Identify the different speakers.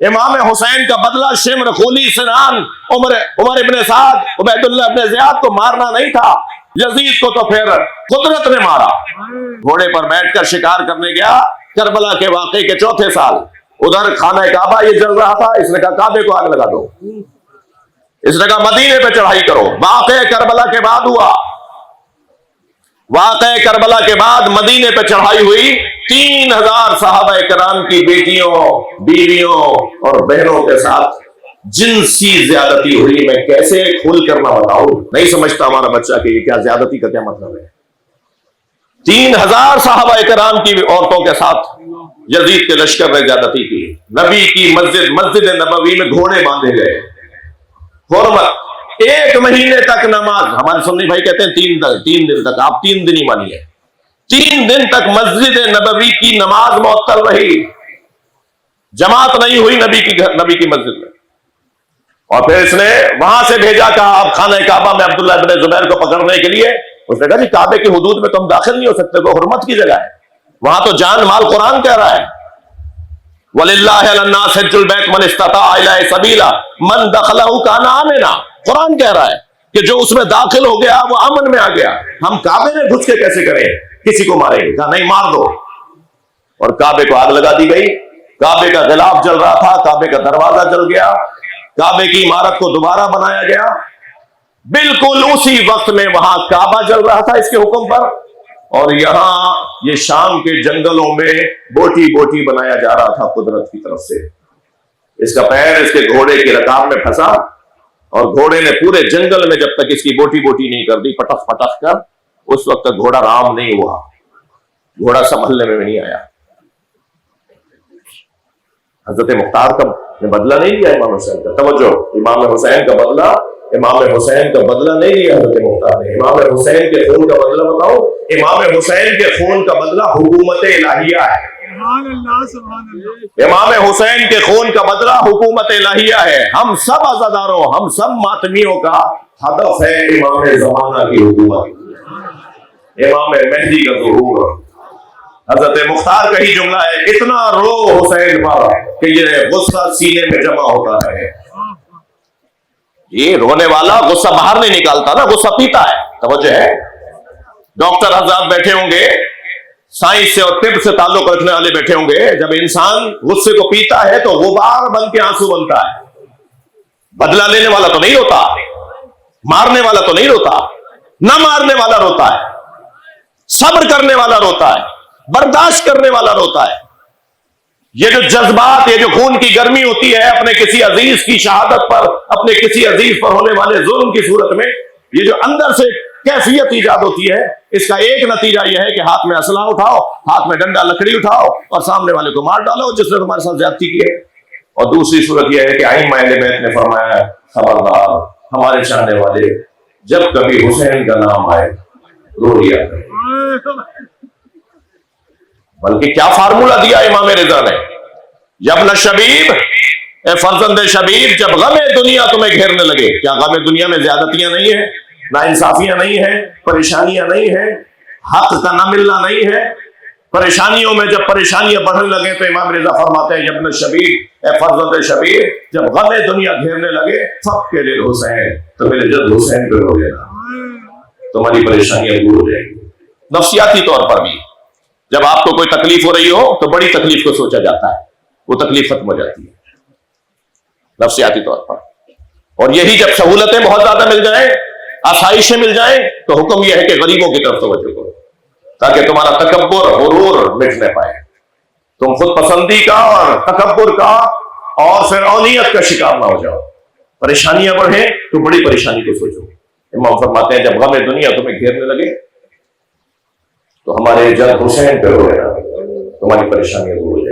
Speaker 1: امام حسین کا بدلہ شمر، خولی، سنان، عمر ابن سعد، عبیداللہ ابن زیاد کو مارنا نہیں تھا، یزید کو تو پھر قدرت نے مارا۔ گھوڑے پر بیٹھ کر شکار کرنے گیا کربلا کے واقعے کے چوتھے سال، ادھر خانہ کعبہ یہ جل رہا تھا، اس نے کہا کعبے کو آگ لگا دو، اس نے کہا مدینے پہ چڑھائی کرو۔ واقعہ کربلا کے بعد ہوا، واقعہ کربلا کے بعد مدینے پہ چڑھائی ہوئی، 3000 صحابہ کرام کی بیٹیوں، بیویوں اور بہنوں کے ساتھ جنسی زیادتی ہوئی۔ میں کیسے کھول کر نہ بتاؤں، نہیں سمجھتا ہمارا بچہ کہ یہ کیا زیادتی کا کیا مطلب ہے۔ 3000 صحابہ کرام کی عورتوں کے ساتھ یزید کے لشکر نے زیادتی کی۔ نبی کی مسجد نبوی میں گھوڑے باندھے گئے، حرمت 1 مہینے تک نماز، ہمارے سنی بھائی کہتے ہیں 3 دن تک، آپ 3 دن ہی مانیے، 3 دن تک مسجد نبوی کی نماز معطل رہی، جماعت نہیں ہوئی نبی کی مسجد میں۔ اور پھر اس نے وہاں سے بھیجا، کہا آپ خانہ کعبہ میں عبداللہ ابن زبیر کو پکڑنے کے لیے، اس نے کہا جی کعبے کی حدود میں تم داخل نہیں ہو سکتے، وہ حرمت کی جگہ ہے، وہاں تو جان مال قرآن کہہ رہا ہے، وَلِلَّهِ عَلَى النَّاسِ حِجُّ الْبَيْتِ مَنِ اسْتَطَاعَ إِلَيْهِ سَبِيلًا مَنْ دَخَلَهُ كَانَ آمِنًا۔ قرآن کہہ رہا ہے کہ جو اس میں داخل ہو گیا وہ امن میں آ گیا۔ ہم کعبے میں گھس کے کیسے کریں، کسی کو ماریں گے؟ کہا نہیں، مار دو، اور کعبے کو آگ لگا دی گئی۔ کعبے کا غلاف جل رہا تھا، کعبے کا دروازہ جل گیا، کعبے کی عمارت کو دوبارہ بنایا گیا۔ بالکل اسی وقت میں وہاں کعبہ جل رہا تھا اس کے حکم پر، اور یہاں یہ شام کے جنگلوں میں بوٹی بوٹی بنایا جا رہا تھا قدرت کی طرف سے۔ اس کا پیر اس کے گھوڑے کی رکاب میں پھنسا، اور گھوڑے نے پورے جنگل میں جب تک اس کی بوٹی بوٹی نہیں کر دی، پٹخ پٹخ کر، اس وقت تک گھوڑا رام نہیں ہوا، گھوڑا سنبھلنے میں نہیں آیا۔ حضرت مختار کا بدلہ نہیں لیا امام حسین کا، توجہ، امام حسین کا بدلہ نہیں لیا حضرت مختار نے۔ امام حسین کے خون کا بدلہ بتاؤ، امام حسین کے خون کا بدلہ حکومت الہیہ ہے۔ امام حسین کے خون کا بدلہ حکومت الہیہ ہے۔ ہم سب عزاداروں، ہم سب ماتمیوں کا ہدف ہے امام زمانہ کی حکومت، امام مہدی کا ظہور۔ حضرت مختار کا ہی جملہ ہے، اتنا رو حسین پر کہ یہ غصہ سینے میں جمع ہوتا ہے۔ یہ رونے والا غصہ باہر نہیں نکالتا نا، غصہ پیتا ہے۔ توجہ ہے، ڈاکٹر حضرات بیٹھے ہوں گے، سائنس سے اور طب سے تعلق رکھنے والے بیٹھے ہوں گے، جب انسان غصے کو پیتا ہے تو غبار بن کے آنسو بنتا ہے۔ بدلہ لینے والا تو نہیں روتا، مارنے والا تو نہیں روتا، نہ مارنے والا روتا ہے، صبر کرنے والا روتا ہے، برداشت کرنے والا روتا ہے۔ یہ جو جذبات، یہ جو خون کی گرمی ہوتی ہے اپنے کسی عزیز کی شہادت پر، اپنے کسی عزیز پر ہونے والے ظلم کی صورت میں، یہ جو اندر سے کیفیت ایجاد ہوتی ہے، اس کا ایک نتیجہ یہ ہے کہ ہاتھ میں اسلحہ اٹھاؤ، ہاتھ میں ڈنڈا لکڑی اٹھاؤ اور سامنے والے کو مار ڈالو جس نے تمہارے ساتھ زیادتی کی ہے۔ اور دوسری صورت یہ ہے کہ ائمہ اہل بیت نے فرمایا ہے، خبردار ہمارے چاہنے والے، جب کبھی حسین کا نام آئے رو لیا کریں۔ بلکہ کیا فارمولہ دیا امام رضا نے، یابن شبیب، اے فرزند شبیب، جب غم دنیا تمہیں گھیرنے لگے، کیا غم دنیا میں زیادتیاں نہیں ہیں، ناانصافیاں نہیں ہیں، پریشانیاں نہیں ہیں، حق کا نہ ملنا نہیں ہے؟ پریشانیوں میں جب پریشانیاں بڑھنے لگے تو امام رضا فرماتے ہیں، یابن شبیب، اے فرزند شبیب، جب غم دنیا گھیرنے لگے، فق کے لیے حسین، تو میرے جد حسین پہ رو لینا، تمہاری پریشانیاں دور ہو جائیں گی۔ نفسیاتی طور پر بھی جب آپ کو کوئی تکلیف ہو رہی ہو تو بڑی تکلیف کو سوچا جاتا ہے، وہ تکلیف ختم ہو جاتی ہے نفسیاتی طور پر۔ اور یہی جب سہولتیں بہت زیادہ مل جائیں، آسائشیں مل جائیں، تو حکم یہ ہے کہ غریبوں کی طرف توجہ کرو، تاکہ تمہارا تکبر، غرور مٹ نہ پائے، تم خود پسندی کا اور تکبر کا اور فرعونیت کا شکار نہ ہو جاؤ۔ پریشانیاں بڑھیں تو بڑی پریشانی کو سوچو۔ امام فرماتے ہیں جب غم دنیا تمہیں گھیرنے لگے تو ہمارے جد حسین پہ رو لینا، تمہاری پریشانیاں دور ہو جائیں۔